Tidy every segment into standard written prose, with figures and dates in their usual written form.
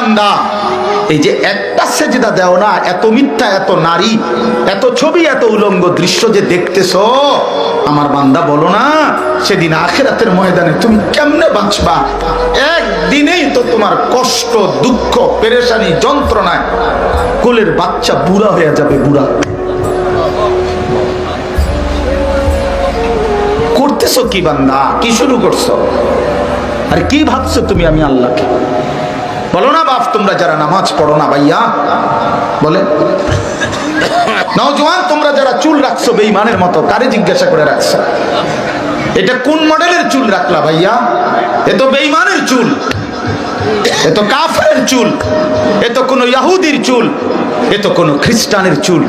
বান্দা, এই যে একটা সেজদা দেও না, এত মিথ্যা, এত নারী, এত ছবি, এত উলঙ্গ দৃশ্য যে দেখতেছো, আমার বান্দা বলো না সেদিন আখিরাতের ময়দানে তুমি কেমনে বাঁচবা? একদিনেই তো তোমার কষ্ট, দুঃখ, পেরেশানি, যন্ত্রণায় কোলের বাচ্চা বুড়া হয়ে যাবে। বুড়া করতেছো কি বান্দা? কি শুরু করছো? আর কি ভাবছো তুমি আমি আল্লাহকে? বলো না বাপ, তোমরা যারা নামাজ পড়ো না ভাইয়া, বলে নওজোয়ান, তোমরা যারা চুল রাখছো বেঈমানের মতো, কারে জিজ্ঞাসা করে রাখছো? এটা কোন মডেলের চুল রাখলা ভাইয়া? এ তো বেঈমানের চুল, এ তো কাফেরের চুল, এ তো কোনো ইহুদির চুল, এ তো কোনো খ্রিস্টানের চুল।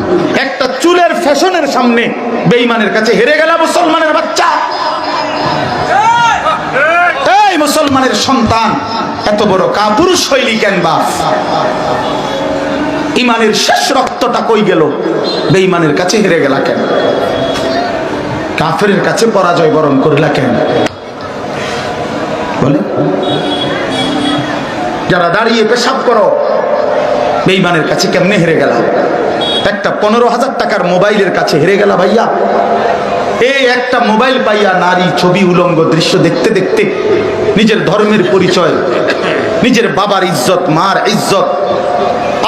একটা চুলের ফ্যাশনের সামনে বেঈমানের কাছে হেরে গেল মুসলমানের বাচ্চা। এই মুসলমানের সন্তান, এত বড় কাপুরুষ শৈলী কেন বাপ? ইমানের শেষ রক্তটা কই গেল? বেঈমানের কাছে হেরে গেলা কেন? কাফেরের কাছে পরাজয় বরণ করিলা কেন? বলে যারা দাঁড়িয়ে পেশাব করো, বেঈমানের কাছে কেমনে হেরে গেলা? একটা 15,000 টাকার মোবাইলের কাছে হেরে গেলা ভাইয়া। এই একটা মোবাইল পাইয়া নারী, ছবি, উলঙ্গ দৃশ্য দেখতে দেখতে নিজের ধর্মের পরিচয়, নিজের বাবার ইজ্জত, মার ইজ্জত,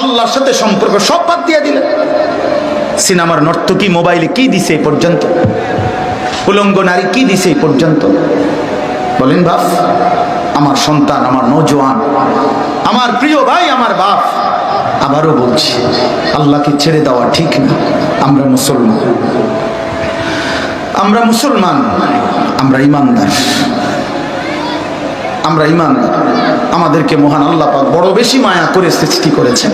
আল্লাহর সাথে সম্পর্ক সব বাদ দিয়ে দিলেন। সিনেমার নর্তকী মোবাইলে কি দিছে এই পর্যন্ত? উলঙ্গ নারী কি দিছে এই পর্যন্ত? বলেন বাপ, আমার সন্তান, আমার নওজোয়ান, আমার প্রিয় ভাই, আমার বাপ, আবারও বলছি, আল্লাহকে ছেড়ে দেওয়া ঠিক না। আমরা মুসলমান, আমরা মুসলমান, আমরা ইমানদার, আমরা ইমানদার। আমাদেরকে মহান আল্লাহ পাক বড় বেশি মায়া করে সৃষ্টি করেছেন।